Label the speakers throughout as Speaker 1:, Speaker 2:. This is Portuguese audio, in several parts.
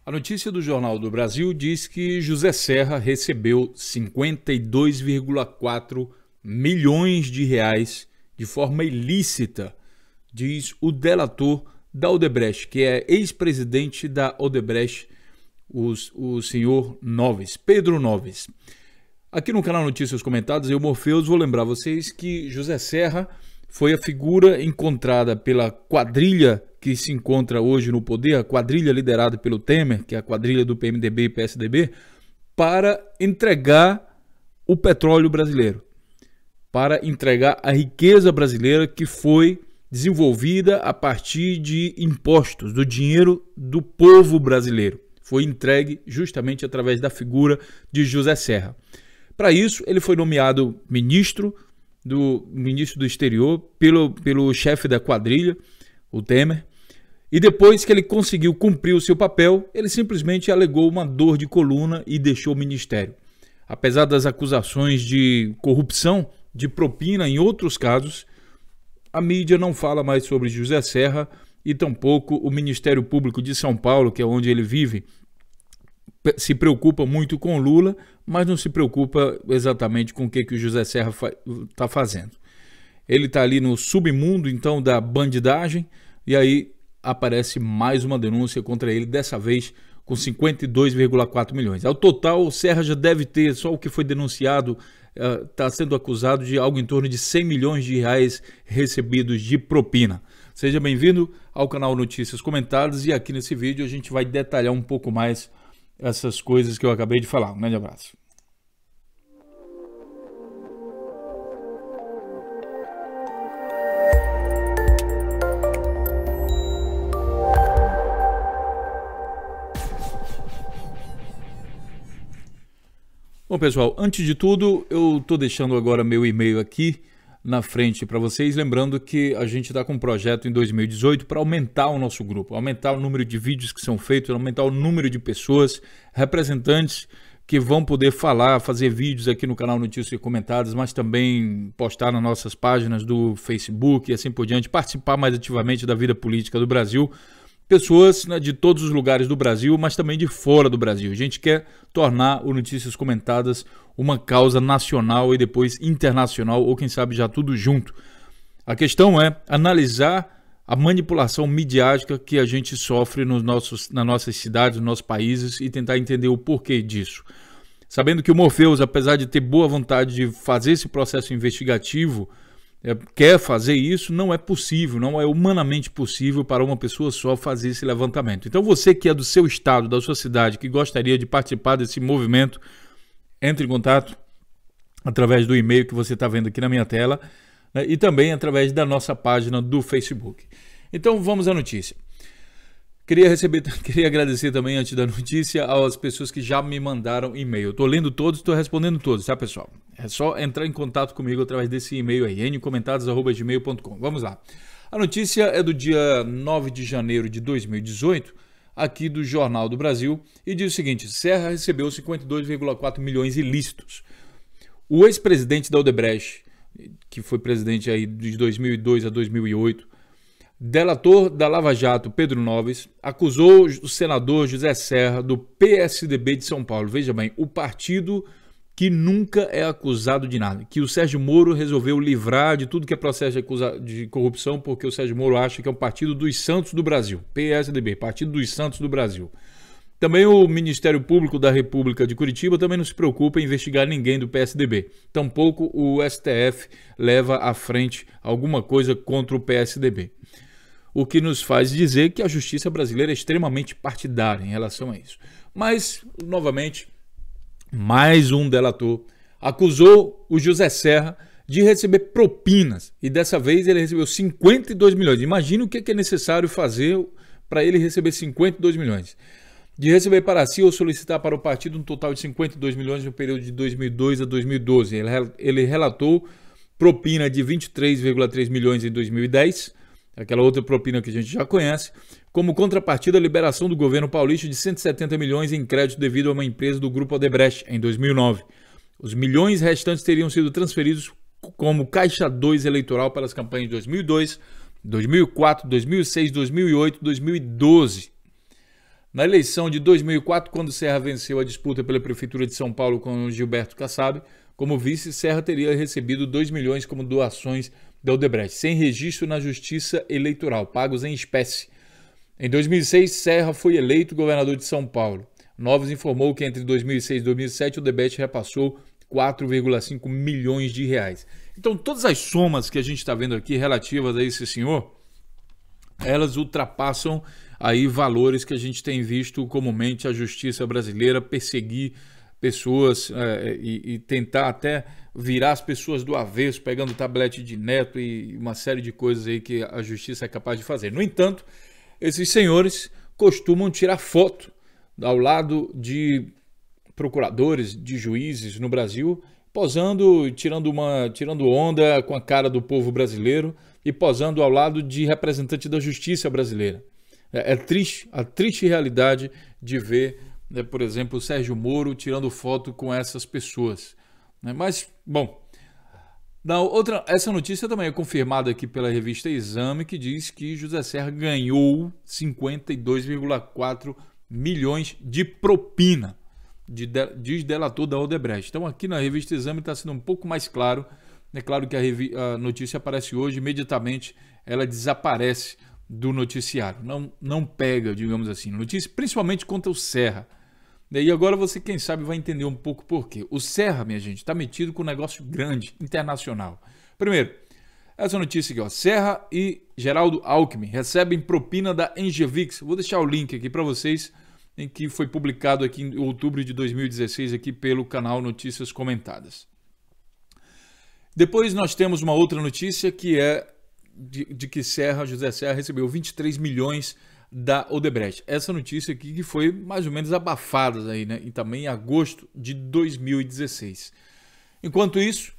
Speaker 1: A notícia do Jornal do Brasil diz que José Serra recebeu 52,4 milhões de reais de forma ilícita, diz o delator da Odebrecht, que é ex-presidente da Odebrecht, o senhor Noves, Pedro Noves. Aqui no canal Notícias Comentadas, eu, Morpheus, vou lembrar vocês que José Serra foi a figura encontrada pela quadrilha que se encontra hoje no poder, a quadrilha liderada pelo Temer, que é a quadrilha do PMDB e PSDB, para entregar o petróleo brasileiro, para entregar a riqueza brasileira que foi desenvolvida a partir de impostos, do dinheiro do povo brasileiro. Foi entregue justamente através da figura de José Serra. Para isso, ele foi nomeado ministro do exterior pelo chefe da quadrilha, o Temer, e depois que ele conseguiu cumprir o seu papel, ele simplesmente alegou uma dor de coluna e deixou o ministério. Apesar das acusações de corrupção, de propina em outros casos, a mídia não fala mais sobre José Serra e tampouco o Ministério Público de São Paulo, que é onde ele vive, se preocupa muito com Lula, mas não se preocupa exatamente com o que o José Serra está fazendo. Ele está ali no submundo, então, da bandidagem, e aí aparece mais uma denúncia contra ele, dessa vez com 52,4 milhões. Ao total, o Serra já deve ter, só o que foi denunciado, está sendo acusado de algo em torno de 100 milhões de reais recebidos de propina. Seja bem-vindo ao canal Notícias Comentadas, e aqui nesse vídeo a gente vai detalhar um pouco mais essas coisas que eu acabei de falar. Um grande abraço. Bom, pessoal, antes de tudo, eu estou deixando agora meu e-mail aqui na frente para vocês, lembrando que a gente está com um projeto em 2018 para aumentar o nosso grupo, aumentar o número de vídeos que são feitos, aumentar o número de pessoas, representantes que vão poder falar, fazer vídeos aqui no canal Notícias Comentadas, mas também postar nas nossas páginas do Facebook e assim por diante, participar mais ativamente da vida política do Brasil. Pessoas, né, de todos os lugares do Brasil, mas também de fora do Brasil. A gente quer tornar o Notícias Comentadas uma causa nacional e depois internacional, ou quem sabe já tudo junto. A questão é analisar a manipulação midiática que a gente sofre nas nossas cidades, nos nossos países, e tentar entender o porquê disso. Sabendo que o Morpheus, apesar de ter boa vontade de fazer esse processo investigativo, quer fazer isso, não é possível, não é humanamente possível para uma pessoa só fazer esse levantamento. Então você que é do seu estado, da sua cidade, que gostaria de participar desse movimento, entre em contato através do e-mail que você está vendo aqui na minha tela, né, e também através da nossa página do Facebook. Então vamos à notícia. Queria agradecer também, antes da notícia, às pessoas que já me mandaram e-mail. Estou lendo todos, estou respondendo todos, tá, pessoal? É só entrar em contato comigo através desse e-mail aí, ncomentados@gmail.com. Vamos lá. A notícia é do dia 9 de janeiro de 2018, aqui do Jornal do Brasil, e diz o seguinte: Serra recebeu 52,4 milhões ilícitos. O ex-presidente da Odebrecht, que foi presidente aí de 2002 a 2008, delator da Lava Jato, Pedro Noves, acusou o senador José Serra do PSDB de São Paulo. Veja bem, o partido que nunca é acusado de nada, que o Sérgio Moro resolveu livrar de tudo que é processo de corrupção, porque o Sérgio Moro acha que é um partido dos santos do Brasil. PSDB, Partido dos Santos do Brasil. Também o Ministério Público da República de Curitiba também não se preocupa em investigar ninguém do PSDB. Tampouco o STF leva à frente alguma coisa contra o PSDB. O que nos faz dizer que a justiça brasileira é extremamente partidária em relação a isso. Mas, novamente, mais um delator acusou o José Serra de receber propinas. E dessa vez ele recebeu 52 milhões. Imagina o que é necessário fazer para ele receber 52 milhões. De receber para si ou solicitar para o partido um total de 52 milhões no período de 2002 a 2012. Ele relatou propina de 23,3 milhões em 2010, aquela outra propina que a gente já conhece, como contrapartida a liberação do governo paulista de 170 milhões em crédito devido a uma empresa do grupo Odebrecht em 2009. Os milhões restantes teriam sido transferidos como caixa 2 eleitoral para as campanhas de 2002, 2004, 2006, 2008 e 2012. Na eleição de 2004, quando Serra venceu a disputa pela Prefeitura de São Paulo com Gilberto Kassab, como vice, Serra teria recebido 2 milhões como doações da Odebrecht, sem registro na Justiça Eleitoral, pagos em espécie. Em 2006, Serra foi eleito governador de São Paulo. Novos informou que entre 2006 e 2007 o Odebrecht repassou 4,5 milhões de reais. Então, todas as somas que a gente está vendo aqui relativas a esse senhor, elas ultrapassam aí valores que a gente tem visto comumente a justiça brasileira perseguir pessoas e tentar até virar as pessoas do avesso, pegando tablete de neto e uma série de coisas aí que a justiça é capaz de fazer. No entanto, esses senhores costumam tirar foto ao lado de procuradores, de juízes no Brasil, posando, tirando onda com a cara do povo brasileiro e posando ao lado de representantes da justiça brasileira. É triste, a triste realidade de ver, por exemplo, o Sérgio Moro tirando foto com essas pessoas. Mas, bom, essa notícia também é confirmada aqui pela revista Exame, que diz que José Serra ganhou 52,4 milhões de propina, diz delator da Odebrecht. Então aqui na revista Exame está sendo um pouco mais claro. É claro que a notícia aparece hoje, imediatamente ela desaparece do noticiário. Não pega, digamos assim, notícia, principalmente contra o Serra. E agora você, quem sabe, vai entender um pouco por quê. O Serra, minha gente, está metido com um negócio grande, internacional. Primeiro, essa notícia aqui, ó, Serra e Geraldo Alckmin recebem propina da Engevix. Vou deixar o link aqui para vocês, em que foi publicado aqui em outubro de 2016 aqui pelo canal Notícias Comentadas. Depois nós temos uma outra notícia que é de que José Serra recebeu 23 milhões da Odebrecht. Essa notícia aqui que foi mais ou menos abafada aí, né? E também em agosto de 2016. Enquanto isso,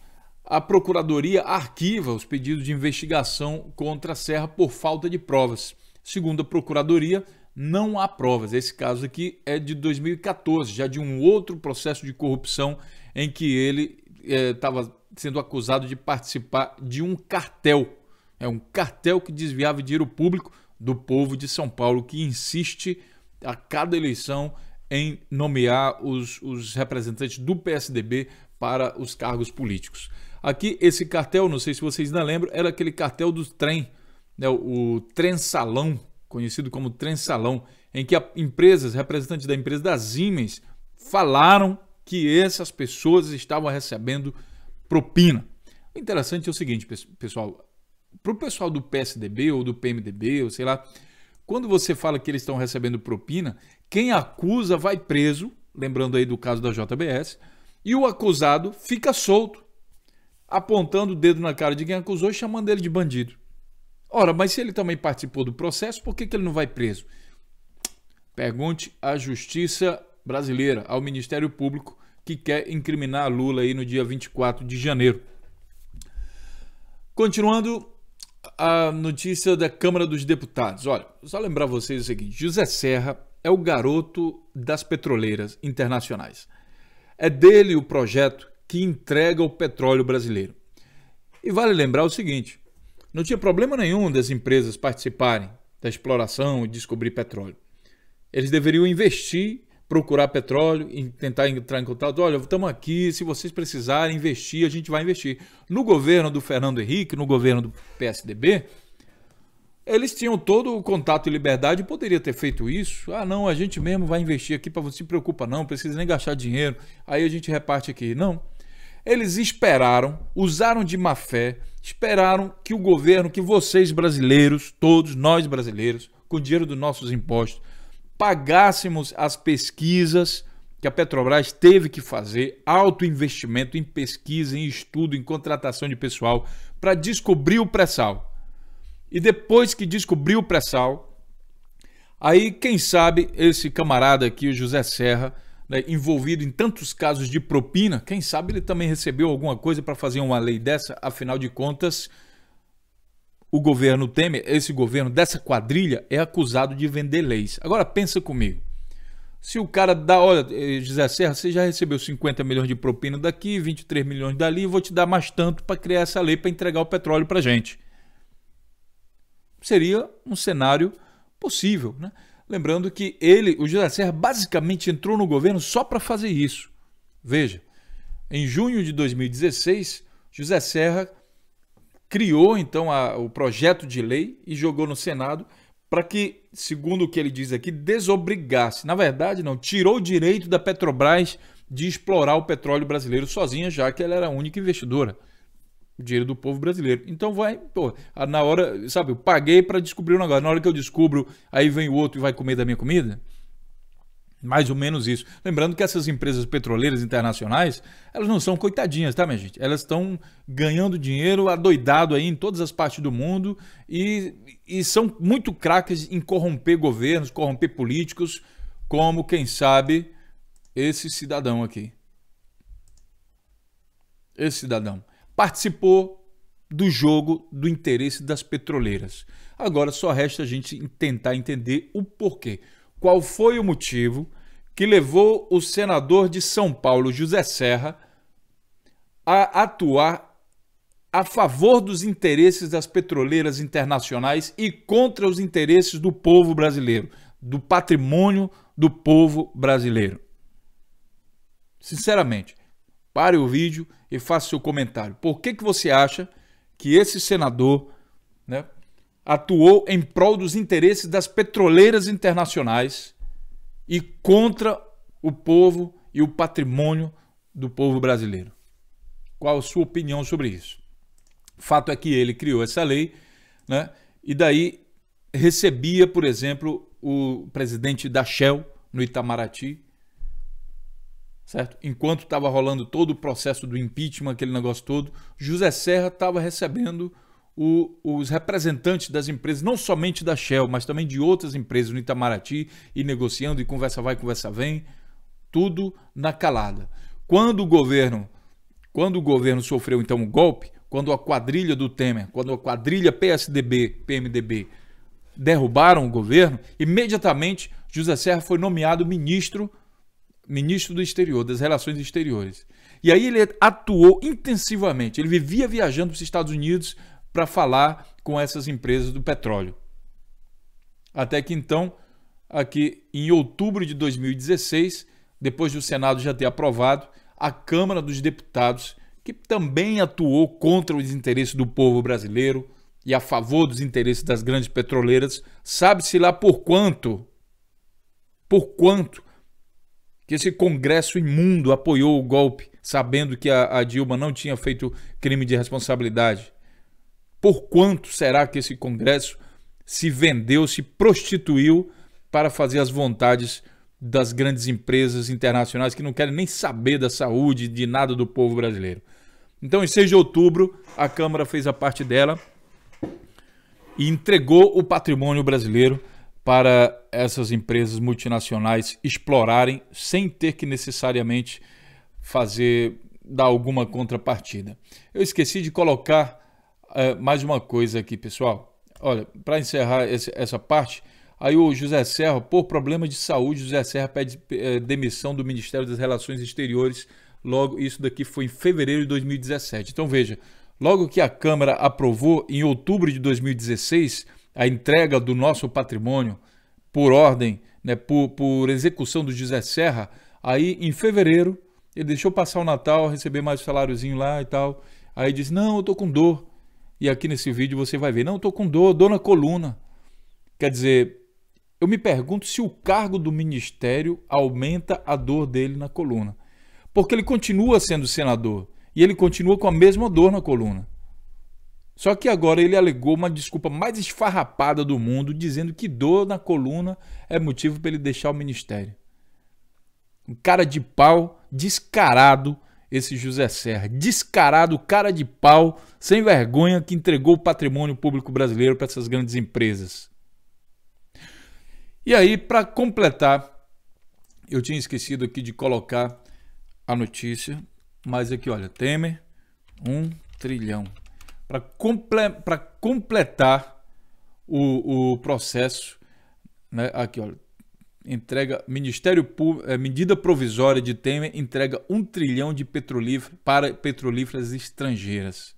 Speaker 1: a Procuradoria arquiva os pedidos de investigação contra Serra por falta de provas. Segundo a Procuradoria, não há provas. Esse caso aqui é de 2014, já de um outro processo de corrupção em que ele estava sendo acusado de participar de um cartel. É um cartel que desviava dinheiro público do povo de São Paulo, que insiste a cada eleição em nomear os representantes do PSDB para os cargos políticos. Aqui, esse cartel, não sei se vocês ainda lembram, era aquele cartel do trem, né, o Trem-Salão, conhecido como Trem-Salão, em que representantes da empresa da Siemens falaram que essas pessoas estavam recebendo propina. O interessante é o seguinte, pessoal, para o pessoal do PSDB ou do PMDB, ou sei lá, quando você fala que eles estão recebendo propina, quem acusa vai preso, lembrando aí do caso da JBS, e o acusado fica solto, apontando o dedo na cara de quem acusou e chamando ele de bandido. Ora, mas se ele também participou do processo, por que ele não vai preso? Pergunte à Justiça Brasileira, ao Ministério Público, que quer incriminar Lula aí no dia 24 de janeiro. Continuando, a notícia da Câmara dos Deputados. Olha, só lembrar vocês o seguinte, José Serra é o garoto das petroleiras internacionais. É dele o projeto que entrega o petróleo brasileiro. E vale lembrar o seguinte, não tinha problema nenhum das empresas participarem da exploração e descobrir petróleo. Eles deveriam investir, procurar petróleo e tentar entrar em contato. Olha, estamos aqui, se vocês precisarem investir, a gente vai investir. No governo do Fernando Henrique, no governo do PSDB, eles tinham todo o contato e liberdade e poderia ter feito isso. Ah, não, a gente mesmo vai investir aqui, para você, não se preocupa não, precisa nem gastar dinheiro, aí a gente reparte aqui. Não. Eles esperaram, usaram de má fé, esperaram que o governo, que vocês brasileiros, todos nós brasileiros, com o dinheiro dos nossos impostos, pagássemos as pesquisas que a Petrobras teve que fazer, alto investimento em pesquisa, em estudo, em contratação de pessoal, para descobrir o pré-sal. E depois que descobriu o pré-sal, aí quem sabe esse camarada aqui, o José Serra, né, envolvido em tantos casos de propina, quem sabe ele também recebeu alguma coisa para fazer uma lei dessa, afinal de contas, o governo Temer, esse governo dessa quadrilha, é acusado de vender leis. Agora pensa comigo, se o cara dá, olha, José Serra, você já recebeu 50 milhões de propina daqui, 23 milhões dali, vou te dar mais tanto para criar essa lei para entregar o petróleo para a gente. Seria um cenário possível, né? Lembrando que o José Serra, basicamente entrou no governo só para fazer isso. Veja, em junho de 2016, José Serra criou então o projeto de lei e jogou no Senado para que, segundo o que ele diz aqui, desobrigasse. Na verdade, não, tirou o direito da Petrobras de explorar o petróleo brasileiro sozinha, já que ela era a única investidora. O dinheiro do povo brasileiro. Então vai, pô, na hora, sabe, eu paguei para descobrir um negócio. Na hora que eu descubro, aí vem o outro e vai comer da minha comida. Mais ou menos isso. Lembrando que essas empresas petroleiras internacionais, elas não são coitadinhas, tá, minha gente? Elas estão ganhando dinheiro adoidado aí em todas as partes do mundo e são muito craques em corromper governos, corromper políticos, como, quem sabe, esse cidadão aqui. Esse cidadão participou do jogo do interesse das petroleiras. Agora só resta a gente tentar entender o porquê. Qual foi o motivo que levou o senador de São Paulo, José Serra, a atuar a favor dos interesses das petroleiras internacionais e contra os interesses do povo brasileiro, do patrimônio do povo brasileiro? Sinceramente, pare o vídeo e faça seu comentário. Por que você acha que esse senador, né, atuou em prol dos interesses das petroleiras internacionais e contra o povo e o patrimônio do povo brasileiro? Qual a sua opinião sobre isso? Fato é que ele criou essa lei, né, e daí recebia, por exemplo, o presidente da Shell no Itamaraty, certo? Enquanto estava rolando todo o processo do impeachment, aquele negócio todo, José Serra estava recebendo os representantes das empresas, não somente da Shell, mas também de outras empresas no Itamaraty, e negociando, e conversa vai, conversa vem, tudo na calada. Quando o governo sofreu então o golpe, quando a quadrilha do Temer, quando a quadrilha PSDB, PMDB derrubaram o governo, imediatamente José Serra foi nomeado ministro do exterior, das relações exteriores. E aí ele atuou intensivamente, ele vivia viajando para os Estados Unidos para falar com essas empresas do petróleo. Até que então, aqui em outubro de 2016, depois do Senado já ter aprovado, a Câmara dos Deputados, que também atuou contra os interesses do povo brasileiro e a favor dos interesses das grandes petroleiras, sabe-se lá por quanto que esse Congresso imundo apoiou o golpe, sabendo que a Dilma não tinha feito crime de responsabilidade. Por quanto será que esse Congresso se vendeu, se prostituiu para fazer as vontades das grandes empresas internacionais que não querem nem saber da saúde, de nada do povo brasileiro? Então, em 6 de outubro, a Câmara fez a parte dela e entregou o patrimônio brasileiro para essas empresas multinacionais explorarem sem ter que necessariamente dar alguma contrapartida. Eu esqueci de colocar mais uma coisa aqui, pessoal. Olha, para encerrar essa parte, aí o José Serra, por problema de saúde, José Serra pede demissão do Ministério das Relações Exteriores. Logo, isso daqui foi em fevereiro de 2017. Então veja, logo que a Câmara aprovou, em outubro de 2016, a entrega do nosso patrimônio por ordem, né, por execução do José Serra, aí em fevereiro ele deixou passar o Natal, receber mais um saláriozinho lá e tal. Aí disse, não, eu tô com dor. E aqui nesse vídeo você vai ver, não, eu tô com dor na coluna. Quer dizer, eu me pergunto se o cargo do ministério aumenta a dor dele na coluna. Porque ele continua sendo senador e ele continua com a mesma dor na coluna. Só que agora ele alegou uma desculpa mais esfarrapada do mundo, dizendo que dor na coluna é motivo para ele deixar o ministério. Um cara de pau, descarado, esse José Serra. Descarado, cara de pau, sem vergonha, que entregou o patrimônio público brasileiro para essas grandes empresas. E aí, para completar, eu tinha esquecido aqui de colocar a notícia, mas aqui, olha, Temer, 1 trilhão. Para completar o processo, né, aqui, olha, entrega, Ministério Público, medida provisória de Temer entrega 1 trilhão de para petrolíferas estrangeiras.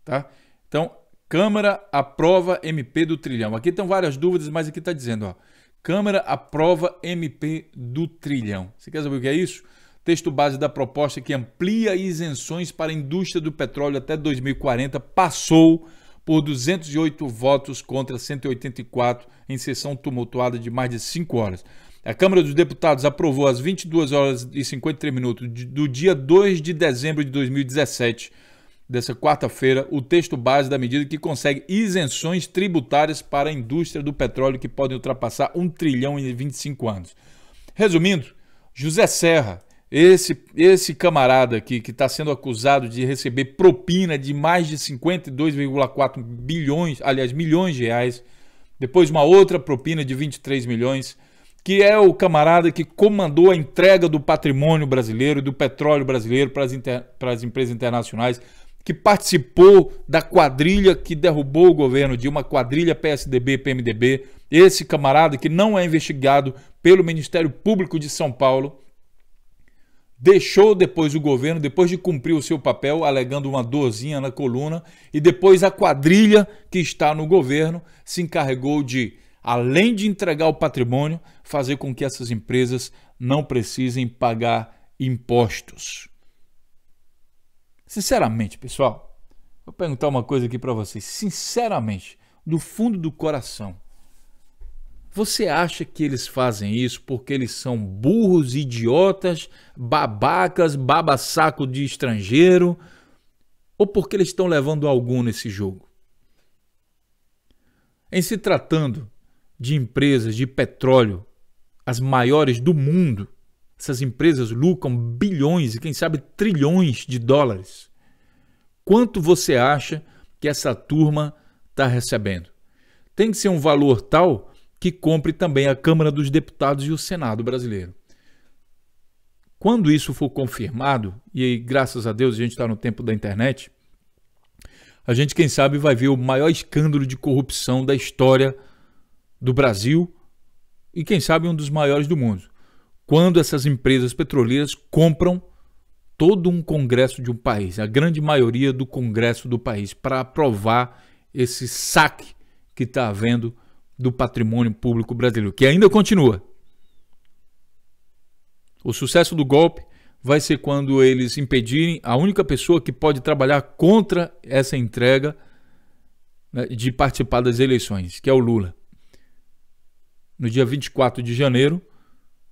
Speaker 1: Tá? Então, Câmara aprova MP do trilhão. Aqui tem várias dúvidas, mas aqui está dizendo, ó, Câmara aprova MP do trilhão. Você quer saber o que é isso? Texto base da proposta que amplia isenções para a indústria do petróleo até 2040 passou por 208 votos contra 184 em sessão tumultuada de mais de 5 horas. A Câmara dos Deputados aprovou às 22 horas e 53 minutos do dia 2 de dezembro de 2017, dessa quarta-feira, o texto base da medida que consegue isenções tributárias para a indústria do petróleo que podem ultrapassar 1 trilhão em 25 anos. Resumindo, José Serra, esse camarada aqui que está sendo acusado de receber propina de mais de 52,4 bilhões, aliás, milhões de reais, depois uma outra propina de 23 milhões, que é o camarada que comandou a entrega do patrimônio brasileiro, do petróleo brasileiro para as empresas internacionais, que participou da quadrilha que derrubou o governo de uma quadrilha PSDB-PMDB, esse camarada que não é investigado pelo Ministério Público de São Paulo, deixou depois o governo, depois de cumprir o seu papel, alegando uma dorzinha na coluna, e depois a quadrilha que está no governo se encarregou de, além de entregar o patrimônio, fazer com que essas empresas não precisem pagar impostos. Sinceramente, pessoal, vou perguntar uma coisa aqui para vocês. Sinceramente, do fundo do coração, você acha que eles fazem isso porque eles são burros, idiotas, babacas, baba-saco de estrangeiro, ou porque eles estão levando algum nesse jogo? Em se tratando de empresas de petróleo, as maiores do mundo, essas empresas lucram bilhões e quem sabe trilhões de dólares. Quanto você acha que essa turma está recebendo? Tem que ser um valor tal que compre também a Câmara dos Deputados e o Senado brasileiro. Quando isso for confirmado, e aí, graças a Deus a gente está no tempo da internet, a gente, quem sabe, vai ver o maior escândalo de corrupção da história do Brasil e, quem sabe, um dos maiores do mundo. Quando essas empresas petroleiras compram todo um congresso de um país, a grande maioria do congresso do país, para aprovar esse saque que está havendo do patrimônio público brasileiro, que ainda continua. O sucesso do golpe vai ser quando eles impedirem a única pessoa que pode trabalhar contra essa entrega, né, de participar das eleições, que é o Lula. No dia 24 de janeiro,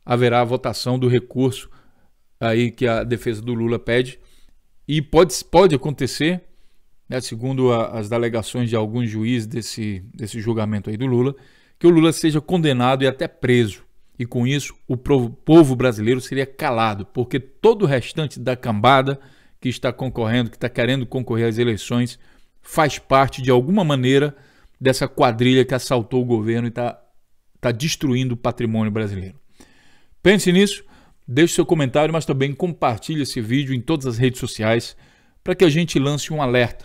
Speaker 1: haverá a votação do recurso aí que a defesa do Lula pede, e pode acontecer, né, segundo as alegações de alguns juízes desse julgamento aí do Lula, que o Lula seja condenado e até preso. E com isso o povo brasileiro seria calado, porque todo o restante da cambada que está concorrendo, que está querendo concorrer às eleições, faz parte de alguma maneira dessa quadrilha que assaltou o governo e está destruindo o patrimônio brasileiro. Pense nisso, deixe seu comentário, mas também compartilhe esse vídeo em todas as redes sociais para que a gente lance um alerta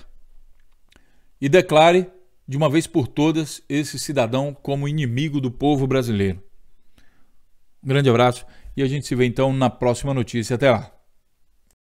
Speaker 1: e declare de uma vez por todas esse cidadão como inimigo do povo brasileiro. Um grande abraço e a gente se vê então na próxima notícia. Até lá!